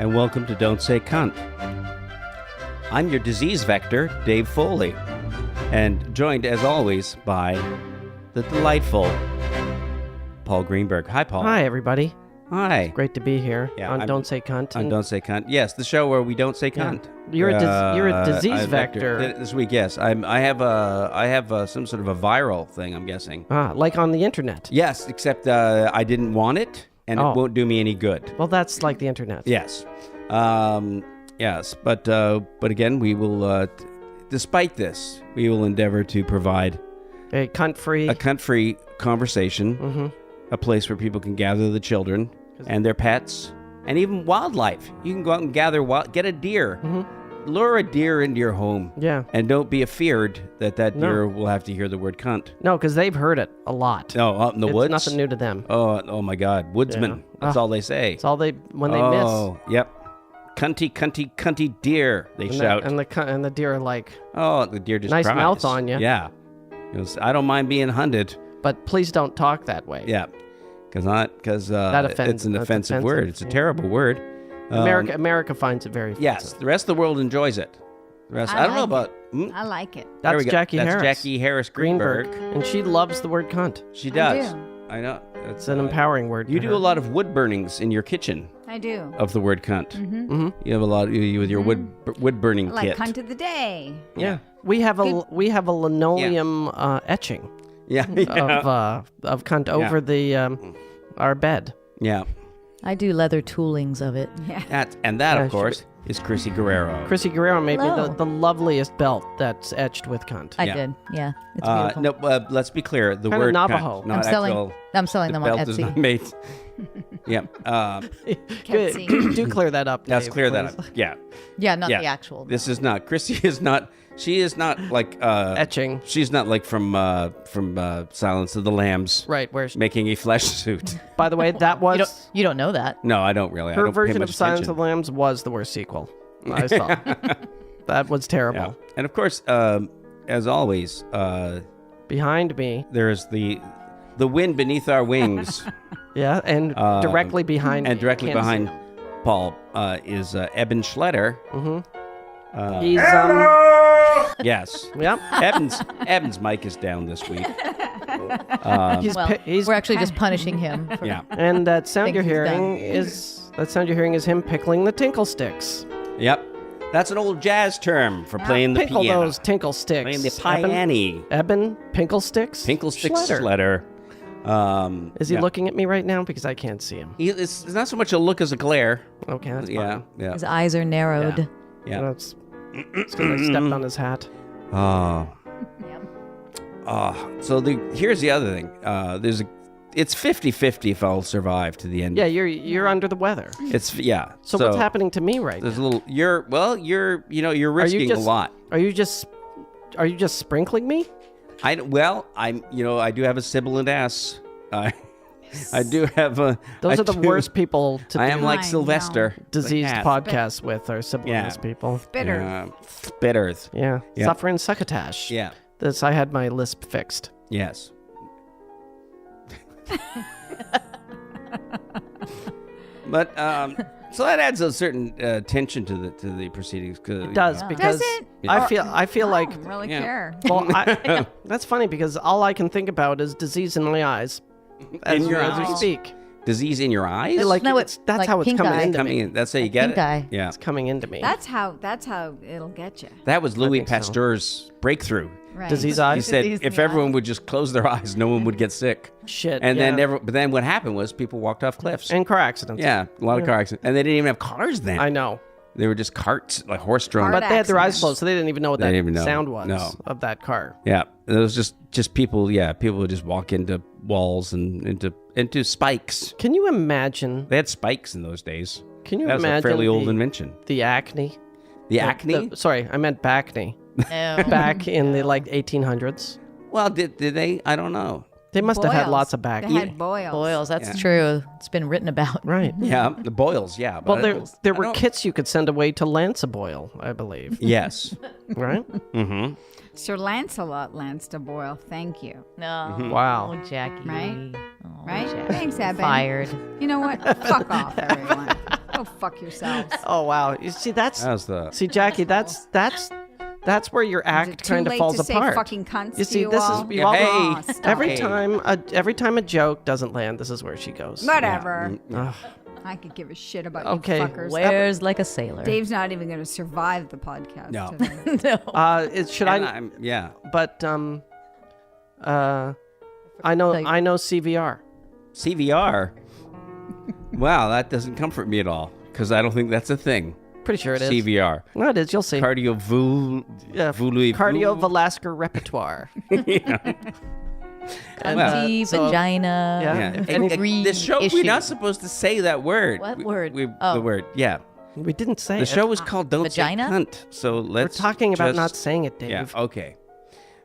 and welcome to Don't Say Cunt. I'm your disease vector, Dave Foley, and joined, as always, by the delightful Paul Greenberg. Hi, Paul. Hi, everybody. Hi. Great to be here on Don't Say Cunt. On Don't Say Cunt. Yes, the show where we don't say cunt. You're a disease vector. This week, yes. I have some sort of a viral thing, I'm guessing. Like on the internet. Yes, except I didn't want it, and it won't do me any good. Well, that's like the internet. Yes. Yes, but again, we will, despite this, we will endeavor to provide a cunt-free conversation, a place where people can gather the children and their pets, and even wildlife. You can go out and get a deer, lure a deer into your home, and don't be afeared that deer will have to hear the word cunt. No, because they've heard it a lot. Oh, out in the woods? It's nothing new to them. Oh my God, woodsmen. That's all they say. It's all they miss. Oh, yep. Cunty, cunty, cunty deer, they shout. And the deer are like, oh, the deer just nice cries. mouth on you. Yeah. I don't mind being hunted. But please don't talk that way. Yeah. Because it's an offensive word. It's a terrible word. America finds it very offensive. Yes. The rest of the world enjoys it. I don't know about... I like it. That's Jackie Harris. That's Jackie Harris Greenberg. And she loves the word cunt. She does. I know. It's an empowering word. You do a lot of wood burnings in your kitchen. I do. Of the word cunt. You have a lot with your wood burning kit. Like cunt of the day. Yeah. We have a linoleum etching. Yeah. Of cunt over the our bed. Yeah. I do leather toolings of it. Yeah. That of course is Crissy Guerrero. Crissy Guerrero made me the loveliest belt that's etched with cunt. I did. Yeah. It's beautiful. No, let's be clear. The kind word of Navajo. cunt, I'm selling them on belt Etsy. is not made. Yeah. Good. Do clear that up, Dave, Let's clear that up. Yeah. Yeah, not the actual. This is not. Crissy is not. She is not like etching. She's not like from Silence of the Lambs. Right, where making a flesh suit. By the way, that was you don't know that. No, I don't really. Her version of Silence of the Lambs was the worst sequel I saw. That was terrible. Yeah. And of course, as always, behind me there is the wind beneath our wings. Yeah, and directly behind and directly behind Paul is Eban Schletter. He's Yes. Yep. Eban's mic is down this week. We're actually just punishing him. Yeah. And that sound you're hearing is him pickling the tinkle sticks. Yep. That's an old jazz term for playing the pickle piano. Those tinkle sticks. Playing the piano. Eban Pinkle Sticks. Pinkle Sticks Schletter. Is he looking at me right now? Because I can't see him. It's not so much a look as a glare. Okay, that's fine. Yeah. His eyes are narrowed. Yeah. That's because I stepped on his hat. Oh. So here's the other thing. It's 50-50 if I'll survive to the end. Yeah, you're under the weather. So what's happening to me right now? You're risking a lot. Are you just sprinkling me? I do have a sibilant ass. I do have a. Those are the worst people to I am like Sylvester. Diseased podcasts with our sibilant people. Spitters. Yeah. Suffering succotash. Yeah. I had my lisp fixed. Yes. But so that adds a certain tension to the proceedings. It does because I feel like I don't really care. Well, that's funny because all I can think about is disease in my eyes as you speak. Disease in your eyes? That's how it's coming into me. That's how you get it. Eye. Yeah, it's coming into me. That's how it'll get you. That was Louis Pasteur's breakthrough. Right. Disease eyes. He said if everyone would just close their eyes, no one would get sick. Shit. And then what happened was people walked off cliffs and car accidents. Yeah, a lot of car accidents, and they didn't even have cars then. I know. They were just carts, like horse-drawn. But they had their eyes closed, so they didn't even know what that sound was of that car. Yeah, it was just people. Yeah, people would just walk into walls and into spikes. Can you imagine? They had spikes in those days. Can you imagine? That was a fairly old invention. The acne. The acne? Sorry, I meant backney. Back in the 1800s. Well, did they? I don't know. They must have had lots of back. They had boils. Boils, that's true. It's been written about. Right. Yeah, the boils, yeah. Well, there were kits you could send away to lance a boil, I believe. Yes. Right? Mm-hmm. Sir Lancelot lanced a boil. Thank you. No. Wow. Oh, Jackie. Right? Oh, Right? Jackie. Thanks, Eban. Fired. You know what? Fuck off, everyone. Go fuck yourselves. Oh wow! You see, see, Jackie, that's where your act kind of falls Too late to apart. say fucking cunts You to see, you this all? is all, Hey. Stop every it. time a joke doesn't land. This is where she goes. Whatever. Ugh. I could give a shit about Okay. you fuckers. Wears like a sailor. Dave's not even going to survive the podcast No. today. No. Should And I? yeah. But I know CVR. CVR. Wow, that doesn't comfort me at all because I don't think that's a thing. Pretty sure it is. CVR. No, it is. You'll see. Cardiovascular repertoire. Yeah. Cunty, so- vagina. Yeah. every The show, issue. we're not supposed to say that word. What word? The Oh. word, yeah. We didn't say The it. show was called Don't Vagina? Say Cunt. So We're let's talking about just- not saying it, Dave. Yeah, okay.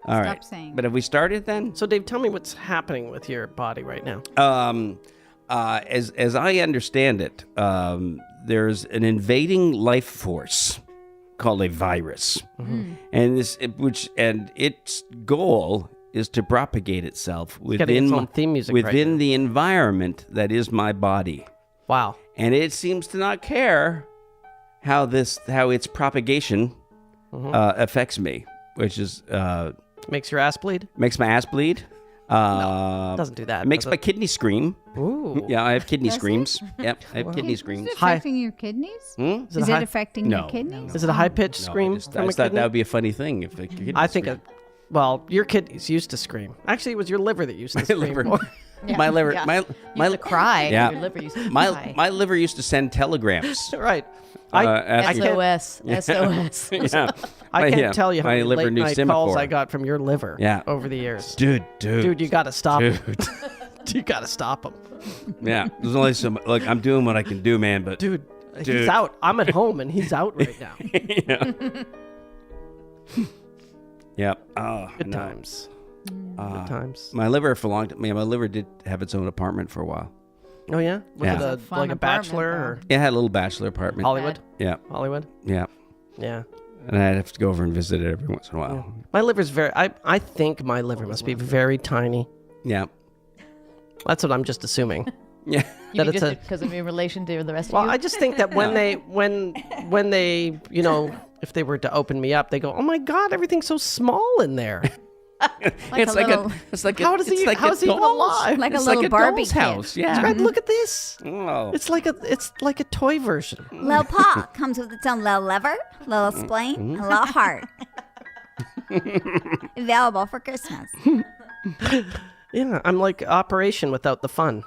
All right. saying But have we started then? So, Dave, tell me what's happening with your body right now. As I understand it, there's an invading life force called a virus, and its goal is to propagate itself getting its within own theme music right within now. the environment that is my body, Wow. and it seems to not care how its propagation affects me, which is Makes your ass bleed? makes my ass bleed. Doesn't do that. It makes does my kidney scream. Ooh. Yeah, I have kidney Does it? screams. Yep, I have kidney screams. Is it Hi. affecting your kidneys? Hmm? Is Is it it high- affecting No, your kidneys? Is it a high-pitched No, scream I just from a thought kidney? that would be a funny thing if a kidney I think, screamed. well, your kidneys used to scream. Actually, it was your liver that used to My scream. liver, more. my liver, Yeah. my You used to cry. Yeah. Your liver used to my cry. my liver used to send telegrams. Right. After- SOS. SOS. Yeah, I can't yeah, tell you how my many liver late knew night semaphore. calls I got from your liver Yeah. over the years. Dude, Dude, you got to stop him. dude. You got to stop him. Yeah, there's only some. Look, I'm doing what I can do, man. But Dude, he's Dude. out. I'm at home and he's out right now. yeah. Yep. Oh, Good no. times. Good times. My liver for a long time. Yeah, my liver did have its own apartment for a while. Oh, yeah? Was Yeah. it It's a fun like a apartment, bachelor or It had a little bachelor apartment. Hollywood? Yeah, Hollywood? yeah. Yeah. And I'd have to go over and visit it every once in a while. My liver's I think my liver must be very tiny. Yeah. That's what I'm just assuming. Yeah. You That mean it's just a- because of in relation to the rest Well, of you? I just think that when they, you know, if they were to open me up, they go, "Oh my God, everything's so small in there." It's like little- how How is he even alive? Like a It's little like Barbie doll's kid. house. Yeah. God, look at this. Oh. It's like a toy version. Little paw comes with its own little liver, little spleen, and a little heart. Available for Christmas. Yeah, I'm like Operation without the fun.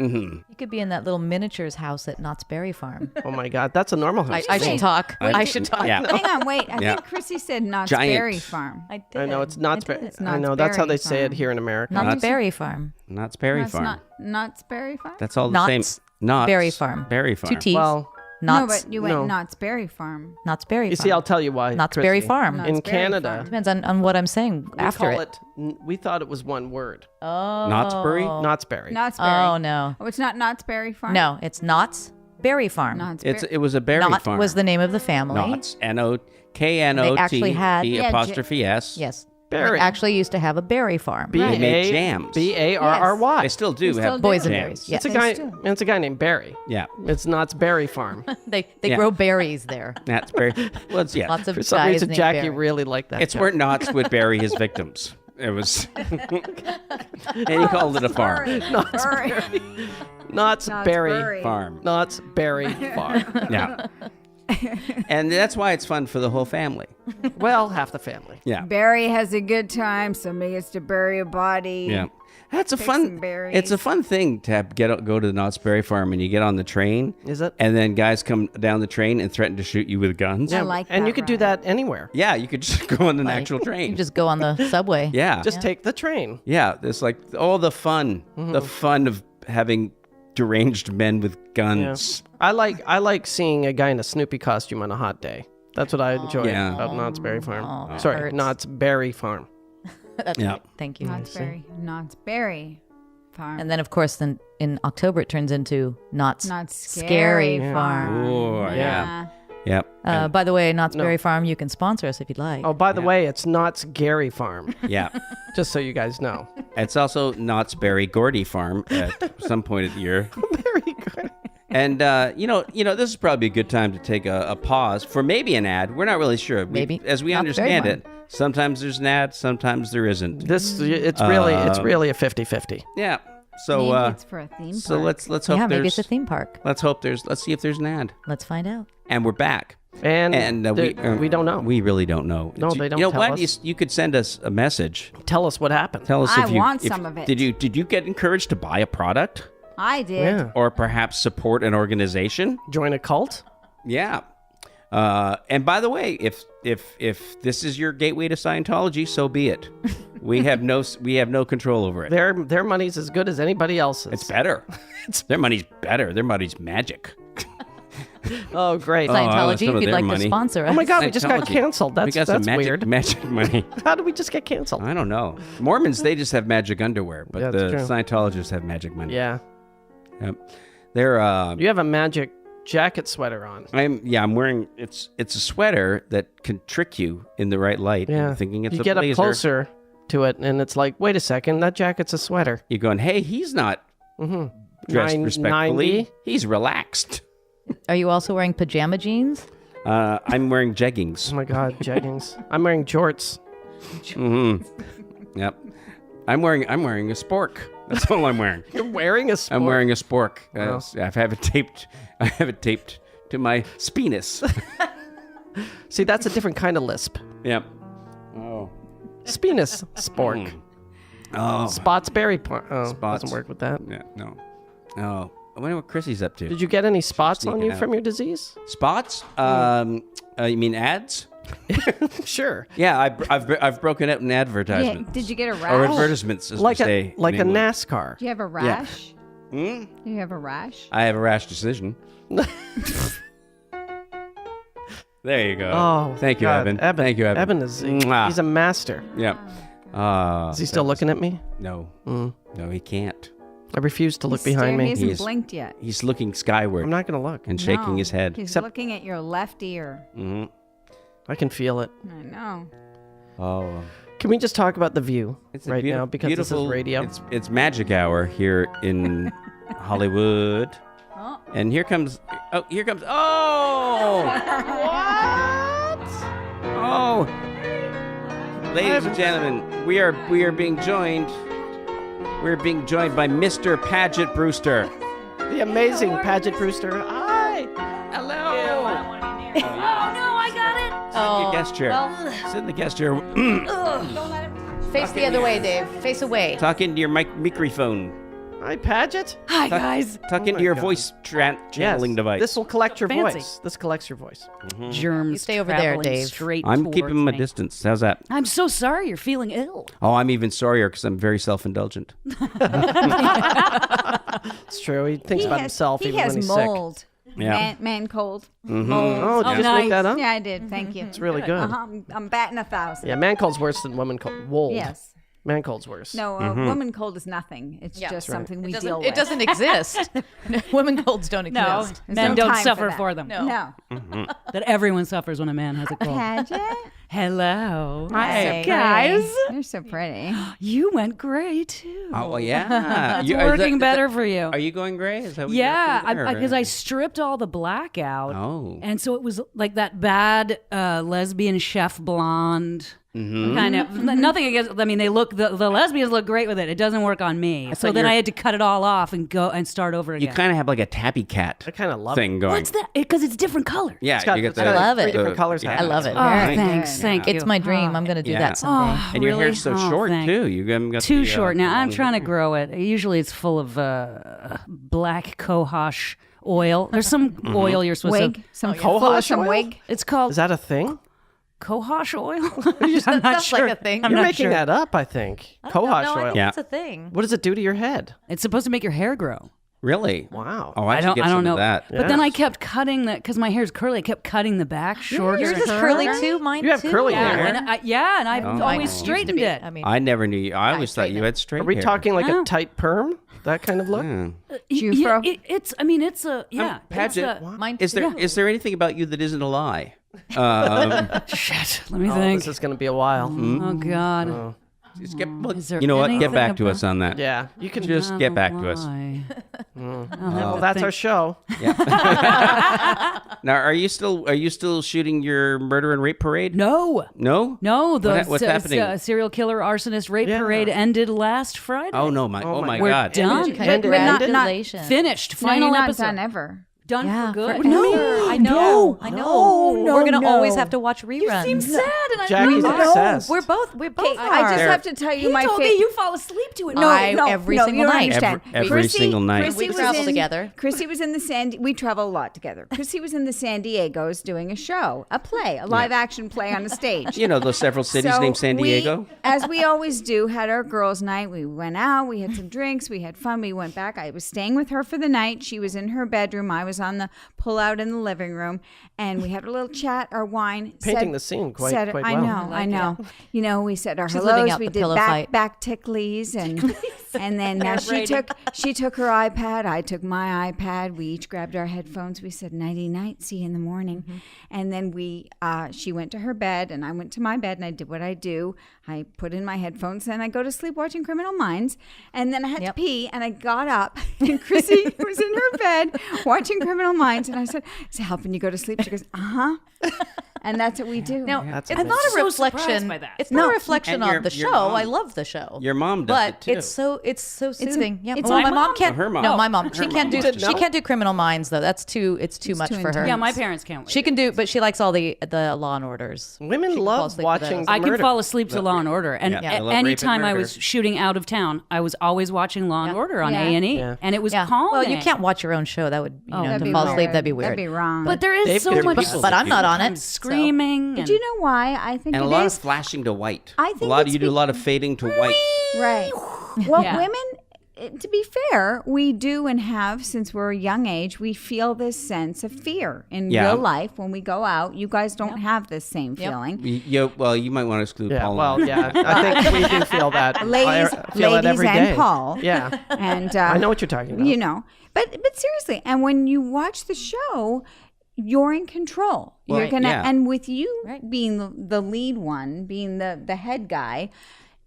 You could be in that little miniatures house at Knott's Berry Farm. Oh my God, that's a normal house. I should talk. I should talk. Yeah. Hang on, wait. I Yeah. think Chrissy said Knott's Giant. Berry Farm. I did. I know it's Knott's I did. Berry. It's I Knott's know that's how they Berry say it Farm. here in America. Knott's Berry Farm. Knott's Berry That's Farm. not Knott's Berry Farm? That's all the Knott's same. Knott's Berry Farm. Berry Farm. 2 T's. Well, No, Knott's. but you went no. Knott's Berry Farm. Knott's Berry you Farm. see, I'll tell you why. Knott's Berry Chrissy. Farm. Knott's In Berry Canada, Farm. Depends on what I'm saying we after call it. we thought it was one word. Oh. Knott's Berry? Knott's Berry. Knott's Berry. Oh, no. Oh, it's not Knott's Berry Farm? No, it's Knott's Berry Farm. Knott's It's Berry. it was a berry Knott farm. was the name of the family. Knott's Knotknotti actually had- Yeah, apostrophe S. Yes. Berry. They actually used to have a berry farm. They made jams. Barry. They still do They have still do. Boysenberries. jams. Yes. It's a They guy. still- It's a guy named Barry. Yeah. It's Knott's Berry Farm. They Yeah. grow berries there. Knott's Berry. Well, it's, yeah. Lots of For some guys reason, named Jackie Barry. really liked that. It's joke. where Knott's would bury his victims. It was, and he called it a farm. Knott's Berry. Knott's Knott's Berry Berry. Farm. Knott's Berry Farm. Yeah. And that's why it's fun for the whole family. Well, half the family. Yeah. Barry has a good time. Somebody gets to bury a body. Yeah. That's a Pick fun. some berries. It's a fun thing to go to the Knott's Berry Farm and you get on the train. Is it? And then guys come down the train and threaten to shoot you with guns. I like and that you could do ride. that anywhere. Yeah, you could just go on an actual You train. just go on the subway. yeah. Just take the train. Yeah. There's like all the fun, the fun of having deranged men with guns. I like seeing a guy in a Snoopy costume on a hot day. That's what I enjoy Yeah. about Knott's Berry Farm. Oh, it Sorry, hurts. Knott's Berry Farm. That's Yeah. right. Thank you. Knott's Berry Farm. And then, of course, then in October it turns into Knott's Knott's Scary Scary Farm. Oh, yeah. Yep. By the way, Knott's No. Berry Farm, you can sponsor us if you'd like. Oh, by the way, it's Knott's Gary Farm. Yeah. Just so you guys know. It's also Knott's Berry Gordy Farm at some point of the year. Very good. And this is probably a good time to take a pause for maybe an ad. We're not really sure. Maybe. As we Not understand very it, sometimes there's an ad, sometimes there isn't. It's really a 50-50. Yeah. So Maybe it's for a theme park. so let's hope Yeah, there's maybe it's a theme park. let's see if there's an ad. Let's find out. And we're back. And we don't know. We really don't know. No, they don't You know tell what? us. You could send us a message. Tell us what happened. Tell us I if you want some of it. Did you get encouraged to buy a product I did. Yeah. or perhaps support an organization? Join a cult? Yeah. And by the way, if this is your gateway to Scientology, so be it. We have no control over it. Their money's as good as anybody else's. It's better. Their money's better. Their money's magic. Oh, great. Scientology, some of if you'd their like money. to sponsor us. Oh my God, we just got Scientology. canceled. We got some That's magic, weird. magic money. How did we just get canceled? I don't know. Mormons, they just have magic underwear, but Yeah, the that's true. Scientologists have magic money. Yeah. Yep. They're You have a magic jacket sweater on. I'm wearing it's a sweater that can trick you in the right light. Yeah. into thinking it's you a get blazer. up closer to it, and it's like, wait a second, that jacket's a sweater. You're going, hey, he's not Mm-hmm. dressed respectfully. 90. He's relaxed. Are you also wearing pajama jeans? I'm wearing Oh jeggings. my God, jeggings. I'm wearing jorts. Mm-hmm. Yep. I'm wearing a spork. That's all I'm wearing. You're wearing a sport. I'm wearing a spork. Wow. I have it taped to my spinus. See, that's a different kind of lisp. Yep. Oh. Spinus spork. Oh. Spots berry plant. Oh, Spots. doesn't work with that. Yeah. No. Oh. I wonder what Chrissy's up to. Did you get any spots on Sneaking you out. from your disease? Spots? You mean ads? Sure. Yeah, I've broken out in Yeah, advertisements. did you get a Or rash? advertisements, as Like we say. a in England. NASCAR. Do you have a rash? Hmm? Do you have a rash? I have a rash decision. There you go. Oh, thank you, God. Eban. Thank you, Eban. Eban is Mwah. he's a master. Yeah. Is he still looking at me? No. Mm. No, he can't. I refuse to look He's behind He me. hasn't He's- blinked yet. He's looking skyward I'm not gonna look. and shaking No, his head. He's Except- looking at your left ear. Hmm. I can feel it. I know. Oh. Can we just talk about the view It's a right beauti- now because this is beautiful- radio? It's magic hour here in Hollywood. Oh. And here comes. Oh! What? Oh! Ladies and gentlemen, we are being joined. We're being joined by Mr. Paget Brewster. The amazing Paget Brewster. Hi. Hello. Oh, no, I got it. Sit in your guest chair. Sit in the guest chair. Face the other way, Dave. Face away. Talk into your microphone. Hi, Paget. Hi, guys. Tuck Oh into my your God. voice channeling device. This will collect your Fancy. voice. This collects your voice. Germs. You stay over there, traveling Dave. Straight I'm towards keeping my me. distance. How's that? I'm so sorry you're feeling ill. Oh, I'm even sorrier because I'm very self-indulgent. It's true. He thinks about himself He even has when he's mold. Yeah. Man cold. sick. Oh, did you just nice. make that up? Yeah, I did. Thank you. It's really good. I'm batting 1,000. Yeah, man cold's worse than woman cold. Wold. Yes. Man cold's worse. No, woman cold is nothing. It's Yeah. just That's something we It deal doesn't, with. it doesn't exist. Women colds don't No, exist. There's men no don't time suffer that. for them. No. That everyone suffers when a man has a cold. Paget? Hello. Hi, guys. You're so pretty. You went gray too. Oh, well, yeah. It's working better for you. Are you going gray? Is that what Yeah, you're doing, because or- I stripped all the black out. Oh. And so it was like that bad lesbian chef blonde kind of nothing against. I mean, they look the lesbians look great with it. It doesn't work on me. So then I had to cut it all off and go and start over You again. kind of have like a tabby cat I kind of love thing going. What's that? Because it's different colors. Yeah, It's got, you get it's the, got love three it. different colors. Yeah, I love it. Oh, Very thanks, good. thank you. It's my dream. I'm going to do Yeah. that someday. and your really? hair's so Oh, short thank too. You haven't got Too the, short now. I'm long trying to hair. grow it. Usually it's full of black cohosh oil. There's some oil you're supposed Wig. to. Some Cohosh full of some oil? wig. It's called Is that a thing? cohosh oil. That sounds like a thing. I'm You're not making sure. that up, I think. Cohosh No, I oil. think Yeah. it's a thing. What does it do to your head? It's supposed to make your hair grow. Really? Wow. Oh, I, should get I some don't know. of that. But then Yes. I kept cutting that because my hair's curly. I kept cutting the back shorter. Yours and is shorter. curly too. Mine You have too. curly Yeah, hair. and I've Oh. always Used to straightened be. it. I mean, I never knew. I always thought you had straight Are we hair. talking like Oh. a tight perm? That kind of look? Hmm. Jufro? It's. I mean, it's a. Yeah. Paget, it's a- mine Is too. there anything about you that isn't a lie? Shit. Let me Oh, think. this is going to be a while. Oh God. Just Is there you know what? Get anything back to about- us on that. Yeah, you can Just get back to us. Why? Well, that's our show. Now, are you still shooting your murder and rape parade? No. No? What's happening? Serial killer arsonist rape parade ended last Friday. Oh no, my We're God. done. Congratulations. Finished. No, Final you're not episode. done ever. Done for good. I know. We're gonna always have to watch reruns. You seem sad, and I Jackie's know. obsessed. We're both I just There. have to tell you He my told me favorite. you fall asleep to it. No, every single you don't night. understand. Every single night. Crissy We was travel in- together. Crissy was in the we travel a lot together. Crissy was in the San Diego's doing a show, a play, a live action play on a stage. You know those several cities So named San Diego? As we always do, had our girls' night. We went out, we had some drinks, we had fun, we went back. I was staying with her for the night. She was in her bedroom. I was on the pull out in the living room, and we had a little chat, our wine. Painting the scene quite well. I know. You know, we said our She's living hellos, out we the did pillow fight. back ticklies, and then she took her iPad, I took my iPad. We each grabbed our headphones. We said nighty night, see you in the morning, and then she went to her bed, and I went to my bed, and I did what I do. I put in my headphones, and I go to sleep watching Criminal Minds, and then I had to pee, and I got up, and Crissy was in her bed watching Criminal Minds, and I said, "Is it helping you go to sleep?" She goes, and that's what we do. Now, That's it's amazing. not a So surprised reflection. by that. It's not a reflection And on your the show. mom- I love the show. Your mom does but it too. it's so soothing. Yeah, it's well, a- my mom Oh, can't. her mom. No, my mom. Her She mom can't do. watches She can't do Criminal Minds though. It's too much too for her. intense. Yeah, my parents can't wait. She can do, but she likes all the Law and Orders. Women She can fall love asleep to watching those. I can murder. fall asleep to Law and Order, and Yeah, they love rape and anytime I murder. was shooting out of town, I was always watching Law and Order on Yeah. A&E, Yeah. and it was Yeah. calming. Well, you can't watch your own show. That would That'd to be fall weird. asleep. That'd be weird. That'd be wrong. But there is They've so given much. people but I'm not on I'm it. screaming. But and- you know why? I think And a it lot is of flashing to white. I think it's you do a lot of fading to white. right. Well, Yeah. women, to be fair, we do and have since we're a young age. We feel this sense of fear in Yeah. real life when we go out. You guys don't have this same feeling. You might want to exclude Yeah, Paul. well, yeah, I think we do feel that. Ladies, I feel it every and day. Paul. Yeah, And I know what you're talking about. You know, but seriously, and when you watch the show, you're in control. You're Right, gonna, yeah. and with you being the lead one, being the head guy,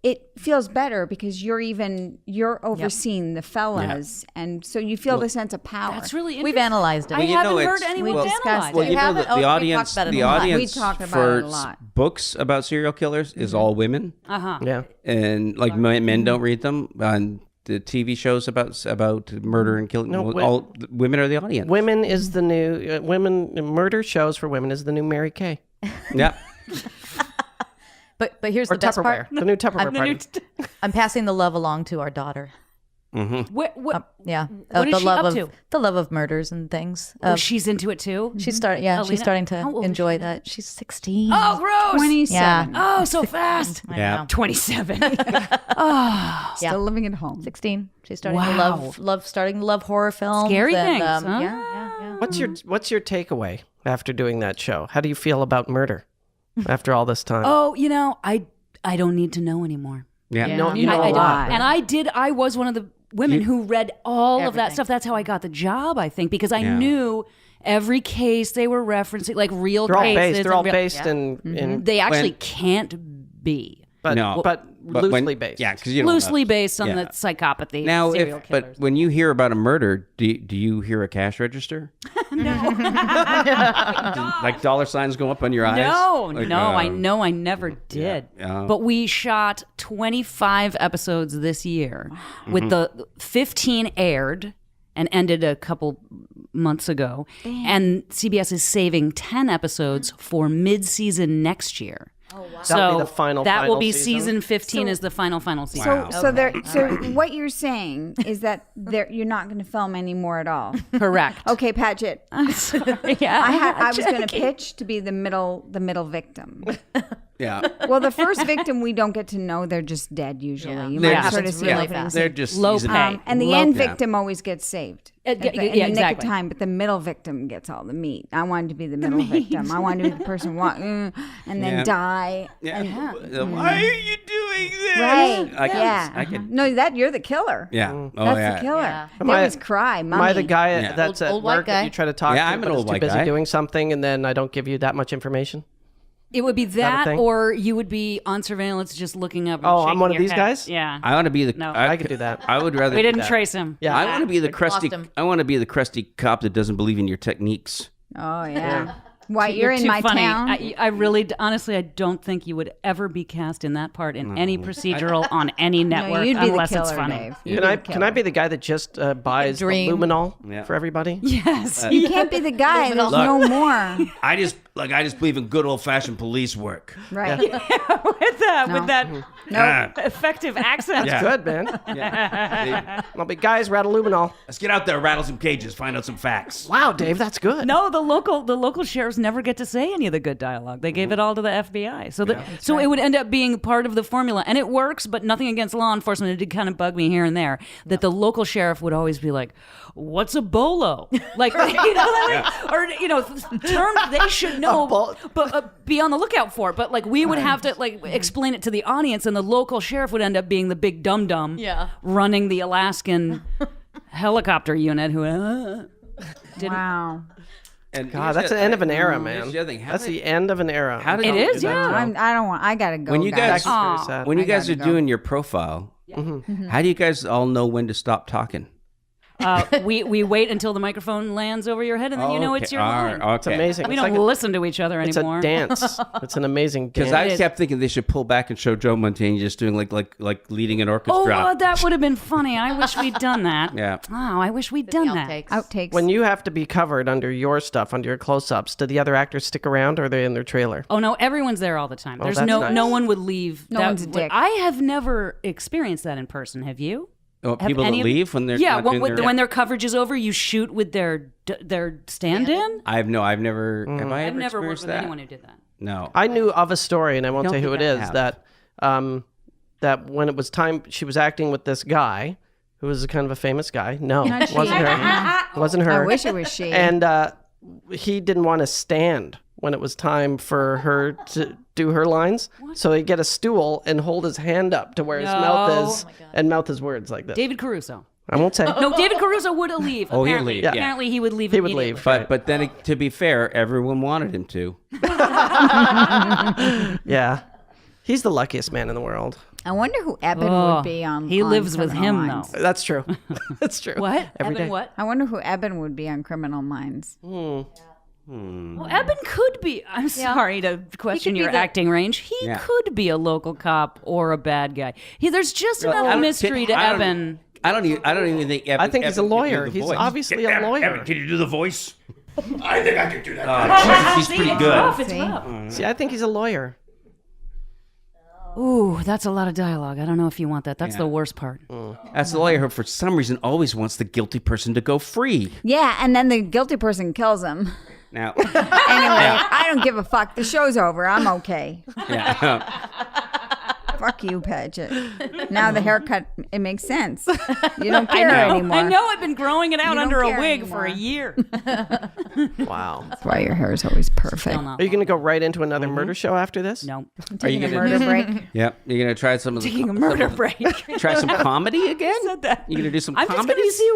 it feels better because you're overseeing the fellas, and so you feel the sense of power. That's really We've interesting. analyzed it. I Well, you know, haven't heard it's- anyone we analyze discussed it. it. Well, you know haven't? that Oh, the we audience, talked about it the a lot. audience We talk about for it a lot. books about serial killers is all women, Yeah, and like men don't read them. And the TV shows about murder and killing, No, all women are the audience. women is the new murder shows for women is the new Mary Kay Yeah. But here's or the best Tupperware, part. the new Tupperware party. I'm passing the love along to our daughter. What Yeah, What is the she love up of to? the love of murders and things. Oh, she's into it too. She's starting. Yeah, Alina, she's starting how to old is enjoy she? that. She's 16. Oh, gross! 27. Yeah. Oh, so fast. I Yeah. know. 27. Still living at home. 16. She's starting Wow. to starting to love horror films. Scary and, things, huh? Yeah. What's your takeaway after doing that show? How do you feel about murder after all this time? Oh, I don't need to know anymore. Yeah. you know, you know I a don't. lot. And I was one of the women who read all of that stuff. That's how I got the job, I think, because I knew every case they were referencing, like real They're all cases. based. They're all and real- based in They actually When- can't be. but No. but But loosely when- based. Yeah, because you don't Loosely know. based on Yeah. the psychopathy Now, serial killers. but when you hear about a murder, do you hear a cash register? Like dollar signs go up on your eyes? No, Like, I know I never did. Yeah. But we shot 25 episodes this year, with the 15 aired and ended a couple months ago. And CBS is saving 10 episodes for mid-season next year. That'll be So the final. that will final be season. season 15 is the final season. Wow. So what you're saying is that you're not going to film anymore at all. Correct. Okay, Paget. Yeah. I was going to pitch to be the middle victim. Yeah. Well, the first victim we don't get to know; they're just dead usually. You They're might just- sort of see really opening fast. They're just Low season pay. eight. and the Low- end Yeah. victim always gets saved. Yeah, in the nick exactly. of time, but the middle victim gets all the meat. I wanted to be the middle victim. I wanted to be the person and then Yeah. die. Yeah. And, Why are you doing this? right? I can, yeah. I can. No, you're the killer. Yeah. Oh, That's yeah. the killer. Yeah. They Am I- always cry. Am I the "Mummy." guy Yeah. that's Old at white work guy. that you try to talk Yeah, to, I'm but an is old too white busy guy. doing something, and then I don't give you that much information? It would be that a that, thing? or you would be on surveillance just looking up. And Oh, I'm shaking one of your these head. guys? Yeah. I want to be the. No. I could do that. I would rather. We didn't that. trace him. Yeah. I want to be the Lost crusty. him. I want to be the crusty cop that doesn't believe in your techniques. Oh yeah. Why you're in too my funny. town? I really, honestly, I don't think you would ever be cast in that part in any procedural on any No, network you'd be the unless killer, it's funny. Dave. You'd Can be I the can I killer. be the guy that just buys the dream. luminol Yeah. for everybody? Yes. You can't be the guy. There's Look. no more. I just believe in good old fashioned police work. Right. with that Ah, effective accent. Yeah. Good, man. I'll be guys, rattle luminol. let's get out there, rattle some cages, find out some facts. Wow, Dave, that's good. No, the local sheriffs never get to say any of the good dialogue. They gave it all to the FBI. So it would end up being part of the formula, and it works. But nothing against law enforcement. It did kind of bug me here and there that the local sheriff would always be like, "What's a bolo?" Like, you know what I mean? Or terms they should know, but be on the lookout for. But like we would have to like explain it to the audience, and the local sheriff would end up being the big dum dum, running the Alaskan helicopter unit who. Didn't. Wow. And God, here's that's the- the end of an era, here's man. the other thing. How That's did- the end of an era. How did It you is, do that, yeah. Joe? I don't want. I gotta go. When you guys- That's very sad. When you I guys are gotta go. doing your profile, how do you guys all know when to stop talking? We wait until the microphone lands over your head, and then you know it's your line. It's amazing. We It's don't like listen to each other it's anymore. a dance. It's an amazing dance. Because I kept thinking they should pull back and show Joe Montaigne just doing like leading an Oh, orchestra. that would have been funny. I wish we'd done that. Yeah. Oh, I wish we'd done that. Outtakes. When you have to be covered under your stuff, under your close-ups, do the other actors stick around, or are they in their trailer? Oh no, everyone's there all the time. There's that's no nice. no one would leave. No one's a dick. I have never experienced that in person. Have you? Oh, Have people that any of- leave when they're yeah not when, doing their- when their coverage is over, you shoot with their stand-in. I've never have I I've ever never worked experienced with that? anyone who did that. No. I knew of a story, and I won't don't say who think it I is, have. that when it was time, she was acting with this guy who was kind of a famous guy. No, Not she. wasn't her. Wasn't her. I wish it was she. And he didn't want to stand when it was time for her to do her lines. So he'd get a stool and hold his hand up to where his mouth is and mouth his words like this. David Caruso. I won't say. No, David Caruso would leave. Oh, he'd apparently. leave, yeah. Apparently, he would leave. He would immediately. leave. But then to be fair, everyone wanted him to. Yeah. He's the luckiest man in the world. I wonder who Eban would be on. He on lives with Criminal him, Minds. though. That's true. That's true. What? Every Evan, day. what? I wonder who Eban would be on Criminal Minds. Well, Eban could be. I'm sorry to question be your the- acting range. He Yeah. could be a local cop or a bad guy. There's just enough mystery to Eban. I don't even think. I think he's a Evan can do lawyer. the He's voice. obviously a lawyer. Evan, can you do the voice? I think I can do that. Jesus, he's pretty good. Rough, it's See? rough. See, I think he's a lawyer. Ooh, that's a lot of dialogue. I don't know if you want that. That's the worst part. That's the lawyer who, for some reason, always wants the guilty person to go free. Yeah, and then the guilty person kills him. Now, Anyway, I don't give a fuck. The show's over. I'm okay. yeah. Fuck you, Paget. Now the haircut, it makes sense. You don't care anymore. I know I've been growing it out You don't under a care wig for a anymore. year. Wow. That's why your hair is always perfect. Still not. Are you going to go right into another murder show after this? No. Taking a gonna- murder break. Yep. You're gonna try some of the Taking a murder break. Try some comedy again. Said that. You're gonna do some I'm just comedy. going to see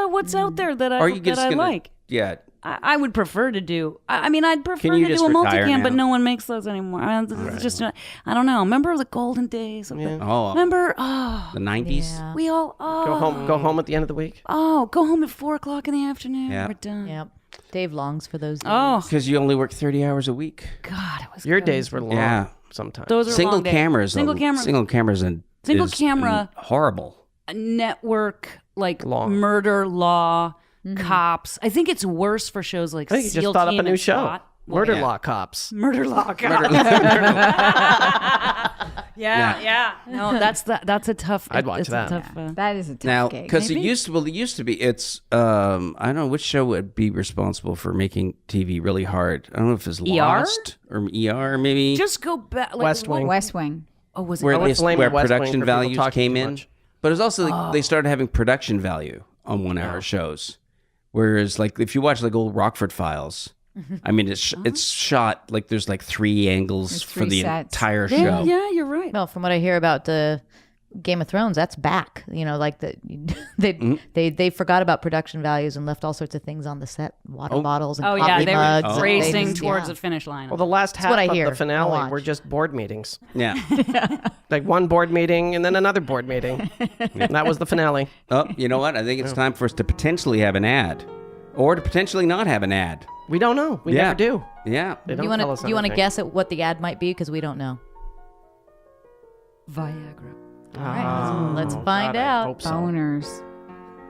what's out there that Or are I you just that I gonna? like. Yeah. I would prefer to do. I mean, I'd prefer Can you to just do a retire multicam, but now? no one makes those anymore. It's just, I don't know. Remember the golden days? Of the, Oh. remember? The 90s. We all. Go home at the end of the week. Go home at 4:00 in the afternoon. Yeah. We're done. Yep. Dave longs for those days. Oh Because you only work 30 hours a week. God, it was Your good. days were long. Yeah. Sometimes. Those are Single long days. cameras. Single camera. Single cameras and Single is camera. Horrible. Network like Long. murder law. Cops. I think it's worse for shows like I think you SEAL just thought up Team a new and show. SWAT. Murder Yeah. Law Cops. Murder law. Cops. Yeah. No, that's a tough. I'd watch it's a that. tough, That is a tough Now, gig. because it used to be, it's, I don't know which show would be responsible for making TV really hard. I don't know if it's Lost or ER, maybe. Just go back. Like, West Wing. West Wing. Oh, was it? where, I would blame where West Wing production for people values talking came too in. much. But it's also like they started having production value on 1 hour shows. Whereas, like, if you watch like old Rockford Files, I mean, it's shot like there's like 3 angles There's for 3 the sets. entire show. Yeah, you're right. Well, from what I hear about the Game of Thrones, that's back. Like they forgot about production values and left all sorts of things on the set, water bottles and coffee they mugs. were racing towards the finish line. Well, the last half what I of hear. the finale were just board meetings. Yeah. Like one board meeting and then another board meeting. And that was the finale. Oh, you know what? I think it's time for us to potentially have an ad, or to potentially not have an ad. We don't know. We never do. Yeah. They don't You tell us want to anything. guess at what the ad might be? Because we don't know. Viagra. All right, let's find out. Hope so. Boners.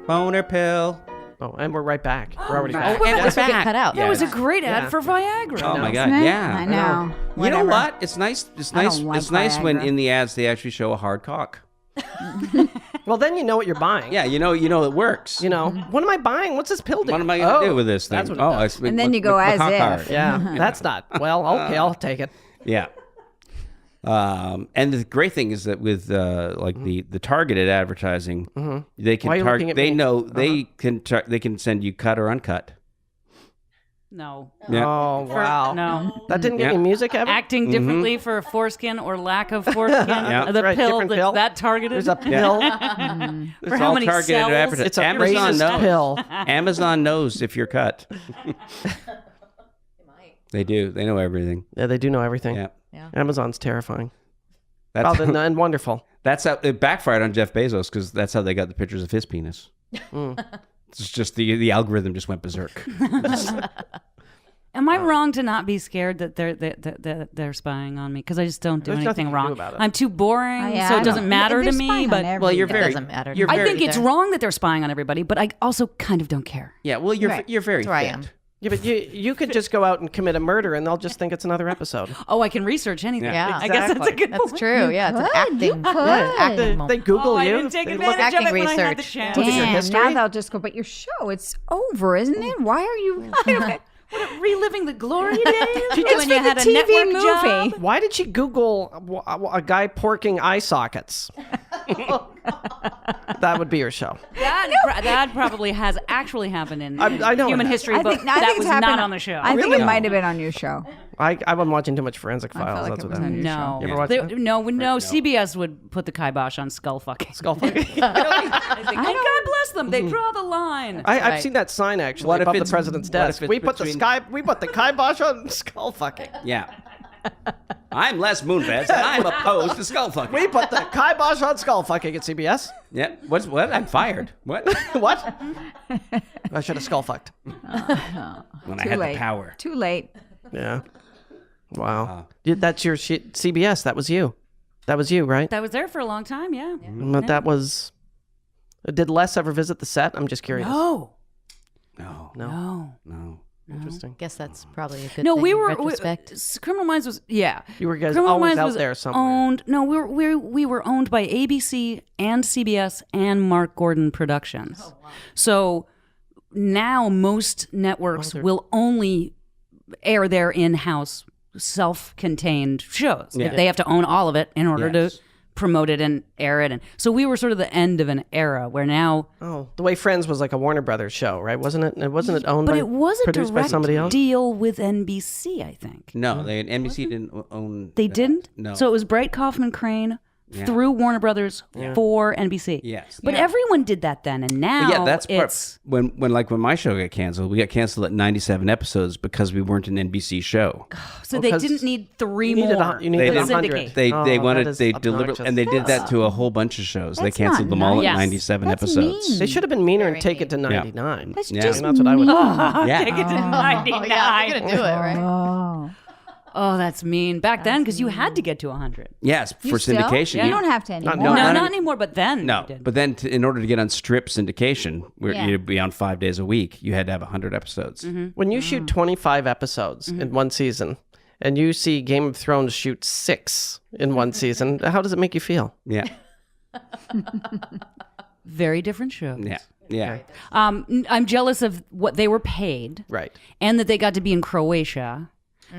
Boner pill. Oh, and we're right back. We're already back. We're getting cut out. That was a great ad for Viagra. Oh my God! Isn't it? Yeah. I know. You know Whatever. what? It's nice. It's I nice. don't like It's nice when Viagra. in the ads they actually show a hard cock. Well, then you know what you're buying. Yeah, you know it works. You know, what am I buying? What's this pill do? What am I going to do with this thing? That's what it does. And then you go as if. Yeah, that's not. Well, okay, I'll take it. Yeah. And the great thing is that with the targeted advertising, they can Why are you looking target. at They me? know they can send you cut or uncut. No. Yeah. Oh, wow. No. That didn't get Yeah. any music ever? Acting differently for foreskin or lack of foreskin. Yeah. The Right, pill different that's pill. that targeted. There's a pill. for how many cells? advertising. It's a Amazon racist knows. pill. Amazon knows if you're cut. They do. They know everything. Yeah, they do know everything. Yeah. Amazon's terrifying. That's And wonderful. that's how it backfired on Jeff Bezos because that's how they got the pictures of his penis. It's just the algorithm just went berserk. Am I wrong to not be scared that they're spying on me? Because I just don't do There's nothing anything to do wrong. about it. I'm too boring, Yeah, so I it doesn't don't- matter to they're me. spying on But Well, you're It very. doesn't matter. You're I very, think it's wrong that they're spying on everybody. But I also kind of don't care. Yeah. Well, you're Right. you're very That's where I fit. am. Yeah, but you could just go out and commit a murder and they'll just think it's another episode. Oh, I can research anything. Yeah. Yeah. I guess that's a good That's point. true. Yeah, it's an acting, acting They moment. Google I you. didn't take They look advantage of acting it when I had the research. chance. Look at your Damn, history. now they'll just go, but your show, it's over, isn't it? Why are you... Reliving the glory days She when just you made had the a TV network movie. job. Why did she Google a guy porking eye sockets? That would be her show. That probably has actually happened in I know human it has. history, I but think that it's was happened not on the show. I think Really? it might have been on your show. I've been watching too much Forensic felt Files. like That's it what was that on is. your No, You ever watch They- that? no, CBS would put the kibosh on skull fucking. Skull fucking. And God bless them. They draw the line. I've seen that sign actually What if above the it's- president's what if desk. it's We put between- the kibosh on skull fucking. Yeah. I'm Les Moonves, and I'm opposed to skull fucking. We put the kibosh on skull fucking at CBS. Yeah. What? I'm fired. What? What? I should have skull fucked. When I Too had late. the power. Too late. Yeah. Wow. That's your shit. CBS. That was you. That was you, right? That was there for a long time, yeah. But that was. Did Les ever visit the set? I'm just curious. No. No. Interesting. Guess that's probably a good No, thing we in were retrospect. Criminal Minds was You were guys Criminal always Minds out was there somewhere. owned. No, we were owned by ABC and CBS and Mark Gordon Productions. Oh, wow. So now most networks will only air their in-house self-contained shows. Yeah. They have to own all of it in order Yes. to promote it and air it. And so we were sort of the end of an era where now. Oh, the way Friends was like a Warner Brothers show, right? Wasn't it? Wasn't it owned But by, it was a produced by direct somebody else? deal with NBC, I think. No, NBC didn't own. They that. didn't? No. So it was Bright Kaufman Crane through Warner Brothers for NBC. Yes. But everyone did that then, and now Yeah, that's it's part. When my show got canceled, we got canceled at 97 episodes because we weren't an NBC show. so they 'cause didn't need three You needed more. you needed They 100. syndicate. They Oh, wanted that is they deliberately obnoxious. and they did that to a whole bunch of shows. They That's canceled not them all nice. at 97 That's episodes. mean. They should have been meaner and take it to 99. That's Yeah. just And that's what I would. Yeah. Take it to 99. Oh, yeah, you're gonna do it, right? Oh, that's mean. Back then, because you had to get to 100. Yes, for Still? syndication. You don't have to anymore. No, No, not not any- anymore, but then No, you did. but then in order to get on strip syndication, where Yeah. you'd be on 5 days a week, you had to have 100 episodes. When you shoot 25 episodes in one season, and you see Game of Thrones shoot 6 in one season, how does it make you feel? Yeah, Very different shows. yeah. I'm jealous of what they were paid Right. and that they got to be in Croatia.